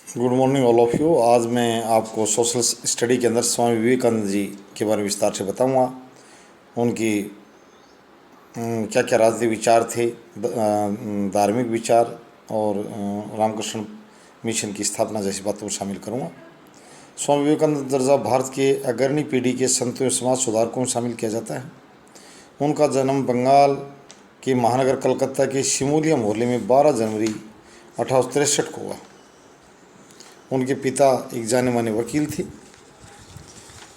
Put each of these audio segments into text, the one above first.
Good morning all of you. आज मैं आपको सोशल स्टडी के अंदर स्वामी विवेकानंद जी के बारे में विस्तार से बताऊंगा। उनकी क्या क्या राजनीतिक विचार थे, धार्मिक विचार और रामकृष्ण मिशन की स्थापना जैसी बातों को शामिल करूंगा। स्वामी विवेकानंद दर्जा भारत के अग्रणी पीढ़ी के संतों एवं समाज सुधारकों में शामिल किया जाता है। उनका जन्म बंगाल के महानगर कलकत्ता के सिमोलिया मोहल्ले में 12 जनवरी 1863 को हुआ। उनके पिता एक जाने माने वकील थे।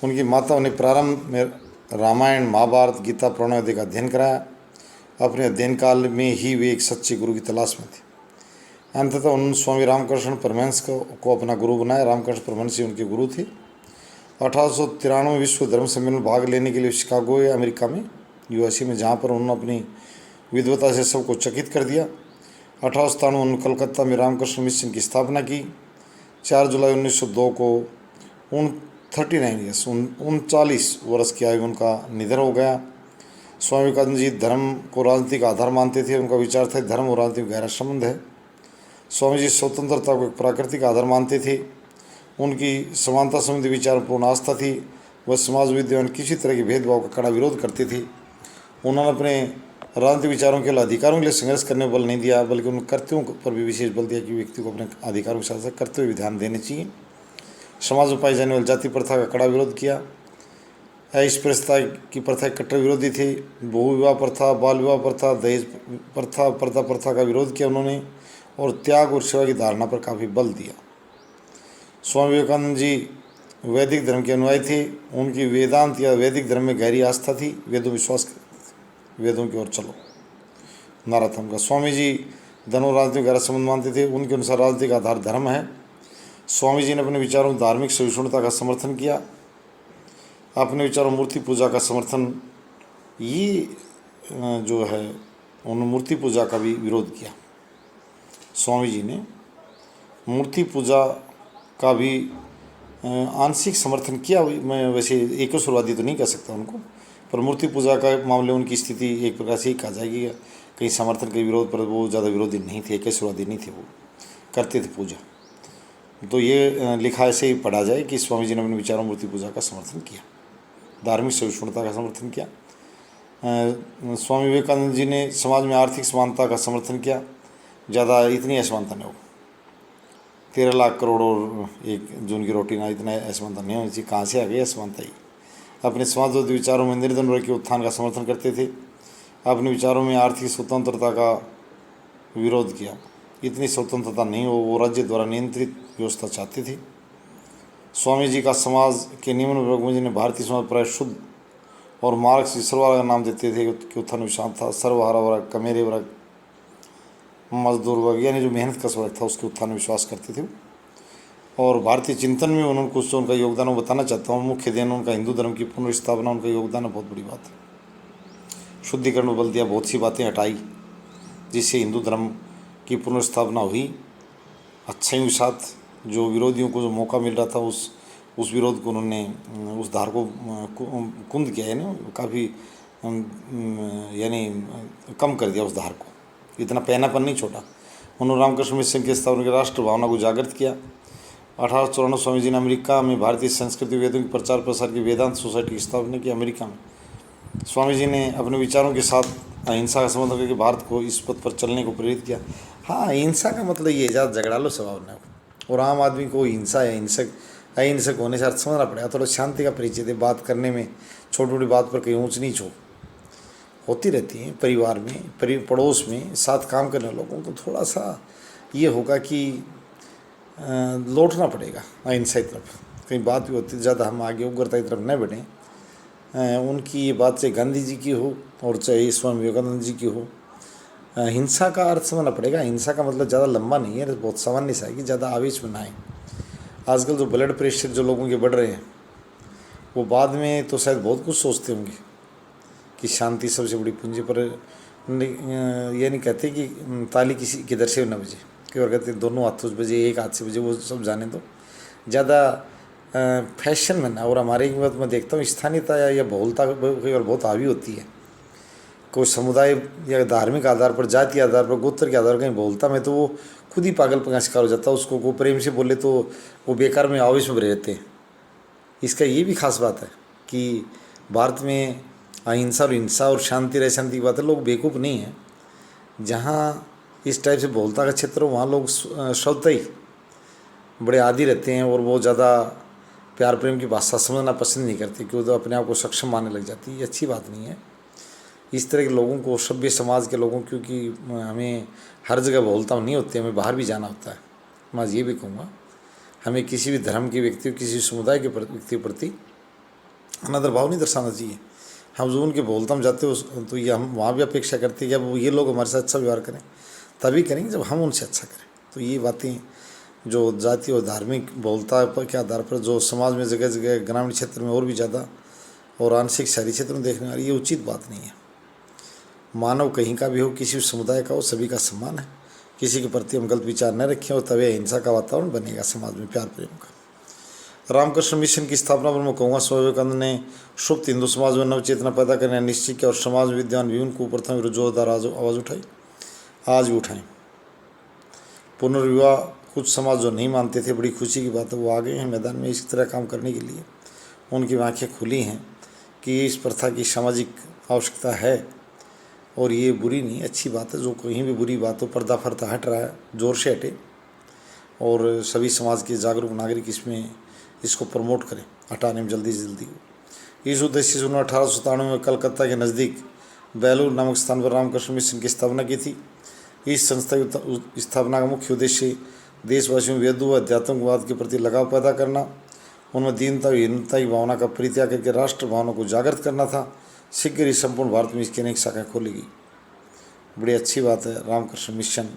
उनकी माता उन्हें प्रारंभ में रामायण, महाभारत, गीता, पुराण आदि का अध्ययन कराया। अपने अध्ययन काल में ही वे एक सच्चे गुरु की तलाश में थे। अंततः उन्होंने स्वामी रामकृष्ण परमहंस को अपना गुरु बनाया। रामकृष्ण परमहंस जी उनके गुरु थे। 1893 विश्व धर्म सम्मेलन में भाग लेने के लिए शिकागो, अमेरिका में, यूएसए में, जहाँ पर उन्होंने अपनी विद्वता से सबको चकित कर दिया। 1897 उन्होंने कलकत्ता में रामकृष्ण मिशन की स्थापना की। 4 जुलाई 1902 को 39 वर्ष की आयु उनका निधन हो गया। स्वामी विवेकानंद जी धर्म को राजनीति का आधार मानते थे। उनका विचार था धर्म और राजनीति में गहरा संबंध है। स्वामी जी स्वतंत्रता को एक प्राकृतिक आधार मानते थे। उनकी समानता संबंधी विचार में पूर्ण आस्था थी। वह समाज विद्यमान किसी तरह के भेदभाव का कड़ा विरोध करते थे। उन्होंने अपने राजनीतिक विचारों के लिए अधिकारों के लिए संघर्ष करने पर बल नहीं दिया, बल्कि उन कर्तव्यों पर भी विशेष बल दिया कि व्यक्ति को अपने अधिकारों के साथ साथ कर्तव्य भी ध्यान देने चाहिए। समाज में पाई जाने वाली जाति प्रथा का कड़ा विरोध किया। अस्पृश्यता की प्रथा के कट्टर विरोधी थे। बहु विवाह प्रथा, बाल विवाह प्रथा, दहेज प्रथा, पर्दा प्रथा का विरोध किया उन्होंने, और त्याग और सेवा की धारणा पर काफ़ी बल दिया। स्वामी विवेकानंद जी वैदिक धर्म के अनुयायी थे। उनकी वेदांत या वैदिक धर्म में गहरी आस्था थी। वेदों विश्वास, वेदों की ओर चलो नारा था उनका। स्वामी जी धर्म और राजनीति गहरा संबंध मानते थे। उनके अनुसार राजनीति का आधार धर्म है। स्वामी जी ने अपने विचारों में धार्मिक सहिष्णुता का समर्थन किया। अपने विचारों मूर्ति पूजा का समर्थन, ये जो है, उन्होंने मूर्ति पूजा का भी विरोध किया। स्वामी जी ने मूर्ति पूजा का भी आंशिक समर्थन किया। मैं वैसे एकस्वरवादी तो नहीं कह सकता उनको, पर मूर्ति पूजा का मामले उनकी स्थिति एक प्रकार से ही कहा जाएगी, कहीं समर्थन कहीं विरोध, पर वो ज़्यादा विरोधी नहीं थे, एकस्वरवादी नहीं थे, वो करते थे पूजा। तो ये लिखा ऐसे ही पढ़ा जाए कि स्वामी जी ने अपने विचारों मूर्ति पूजा का समर्थन किया, धार्मिक सहिष्णुता का समर्थन किया। स्वामी विवेकानंद जी ने समाज में आर्थिक समानता का समर्थन किया। ज़्यादा इतनी असमानता नहीं हो, 13 लाख करोड़ और एक जून की रोटी ना, इतना असमानता नहीं होनी चाहिए। कहाँ से आ गई असमानता? ही अपने समाजवादी विचारों में निर्धन वर्ग के उत्थान का समर्थन करते थे। अपने विचारों में आर्थिक स्वतंत्रता का विरोध किया। इतनी स्वतंत्रता नहीं हो, वो राज्य द्वारा नियंत्रित व्यवस्था चाहते थे। स्वामी जी का समाज के निम्न वर्ग में, जिन्हें भारतीय समाज प्राय शुद्ध और मार्क्स सर्वहारा का नाम देते थे, कि उत्थान विषांत था। सर्वहारा वर्ग, कमेरे वर्ग, मजदूर वर्ग, यानी जो मेहनत कश वर्ग था, उसके उत्थान में विश्वास करते थे। और भारतीय चिंतन में उन्होंने कुछ उनका योगदान वो बताना चाहता हूँ। मुख्य देन उनका हिंदू धर्म की पुनर्स्थापना, उनका योगदान है, बहुत बड़ी बात है। शुद्धिकरण में बल दिया, बहुत सी बातें हटाई, जिससे हिंदू धर्म की पुनर्स्थापना हुई। अच्छाइयों के साथ जो विरोधियों को जो मौका मिल रहा था, उस विरोध को उन्होंने, उस धार को कुंद किया, यानी काफ़ी यानी कम कर दिया उस धार को, इतना पैनापन नहीं छोड़ा। उन्होंने रामकृष्ण मिशन की स्थापना की राष्ट्र भावना को जागृत किया। 1894 स्वामी जी ने अमेरिका में भारतीय संस्कृति वेदों के प्रचार प्रसार की वेदांत सोसाइटी की स्थापना की। अमेरिका में स्वामी जी ने अपने विचारों के साथ अहिंसा का समर्थन करके भारत को इस पथ पर चलने को प्रेरित किया। हाँ, अहिंसा का मतलब ये ज़्यादा झगड़ालू स्वभाव न हो, और आम आदमी को हिंसा या अहिंसक होने से अर्थ समझना पड़ेगा। थोड़ा शांति का परिचय दे, बात करने में छोटी छोटी बात पर कहीं ऊँच नीच होती रहती है। परिवार में, पड़ोस में, साथ काम करने लोगों को थोड़ा सा ये होगा कि लौटना पड़ेगा अहिंसा की तरफ। कहीं बात भी होती है, ज़्यादा हम आगे उग्रता की तरफ न बढ़ें। उनकी ये बात चाहे गांधी जी की हो और चाहे स्वामी विवेकानंद जी की हो, हिंसा का अर्थ समझना पड़ेगा। हिंसा का मतलब ज़्यादा लंबा नहीं है, बहुत सामान्य सा है कि ज़्यादा आवेश में ना आए। आजकल जो ब्लड प्रेशर जो लोगों के बढ़ रहे हैं, वो बाद में तो शायद बहुत कुछ सोचते होंगे कि शांति सबसे बड़ी पूंजी, पर ये नहीं कहते कि ताली किसी किधर से न बजे, कई बार कहते दोनों हाथों से बजे, एक हाथ से बजे, वो सब जाने दो, ज़्यादा फैशन में ना। और हमारे मत में देखता हूँ स्थानीयता या बहुलता कई बार बहुत हावी होती है। कोई समुदाय या धार्मिक आधार पर, जाति आधार पर, गोत्र के आधार पर कहीं बोलता मैं तो वो खुद ही पागलपन का शिकार हो जाता है। उसको को प्रेम से बोले तो वो बेकार में आवेश में रहते हैं। इसका ये भी खास बात है कि भारत में अहिंसा और हिंसा और शांति रहे, शांति की बात है। लोग बेवकूफ़ नहीं हैं। जहाँ इस टाइप से बोलता का क्षेत्र हो वहाँ लोग स्वतः ही बड़े आदी रहते हैं और बहुत ज़्यादा प्यार प्रेम की भाषा समझना पसंद नहीं करते, क्योंकि तो अपने आप को सक्षम मानने लग जाती है। ये अच्छी बात नहीं है। इस तरह के लोगों को, सभ्य समाज के लोगों, क्योंकि हमें हर जगह बोलता हूँ नहीं होते, हमें बाहर भी जाना होता है। मैं ये भी कहूँगा हमें किसी भी धर्म के व्यक्ति, किसी समुदाय के व्यक्ति के प्रति अनादर भाव नहीं दर्शाना चाहिए। हम जो उनके बोलता हम जाते हो तो ये हम वहाँ भी अपेक्षा करते हैं कि अब ये लोग हमारे साथ अच्छा व्यवहार करें, तभी करेंगे जब हम उनसे अच्छा करें। तो ये बातें जो जाति और धार्मिक बोलता के आधार पर जो समाज में जगह जगह ग्रामीण क्षेत्र में और भी ज़्यादा और आंशिक शहरी क्षेत्र में देखने वाली, ये उचित बात नहीं है। मानव कहीं का भी हो, किसी भी समुदाय का हो, सभी का सम्मान है। किसी के प्रति हम गलत विचार न रखें और तभी अहिंसा का वातावरण बनेगा समाज में, प्यार प्रेम का। रामकृष्ण मिशन की स्थापना पर मैं कहूँगा स्वामी विवेकानंद ने सुप्त हिंदू समाज में नवचेतना पैदा करने निश्चय किया और समाज में विद्यमान विभिन्न कुप्रथाओं विरुद्ध जोरदार आवाज़ उठाई, आज भी उठाएं। पुनर्विवाह कुछ समाज जो नहीं मानते थे, बड़ी खुशी की बात है, वो आ गए हैं मैदान में इस तरह काम करने के लिए। उनकी आँखें खुली हैं कि इस प्रथा की सामाजिक आवश्यकता है और ये बुरी नहीं, अच्छी बात है। जो कहीं भी बुरी बात हो, पर्दा फर्दा हट रहा है, जोर से हटे और सभी समाज के जागरूक नागरिक इसको प्रमोट करें, हटाने में जल्दी से जल्दी हो। इस उद्देश्य से उन्होंने 1897 में कलकत्ता के नज़दीक बेलूर नामक स्थान पर रामकृष्ण मिशन की स्थापना की थी। इस संस्था की स्थापना का मुख्य उद्देश्य देशवासियों में वेदों व अध्यात्मवाद के प्रति लगाव पैदा करना, उनमें दीनता और हीनता की भावना का परित्याग करके राष्ट्र भावना को जागृत करना था। शीघ्र ही संपूर्ण भारत में इसकी अनेक शाखाएँ खोलेगी। बड़ी अच्छी बात है। रामकृष्ण मिशन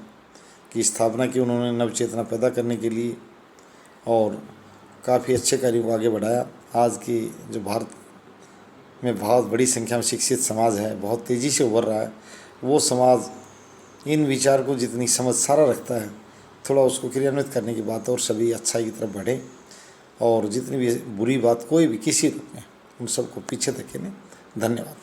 की स्थापना की उन्होंने नवचेतना पैदा करने के लिए और काफ़ी अच्छे कार्यों को आगे बढ़ाया। आज की जो भारत में बहुत बड़ी संख्या में शिक्षित समाज है, बहुत तेज़ी से उभर रहा है, वो समाज इन विचार को जितनी समझ सारा रखता है, थोड़ा उसको क्रियान्वित करने की बात है और सभी अच्छाई की तरफ बढ़े और जितनी भी बुरी बात कोई भी किसी रूप में, उन सबको पीछे धकेलें। धन्यवाद।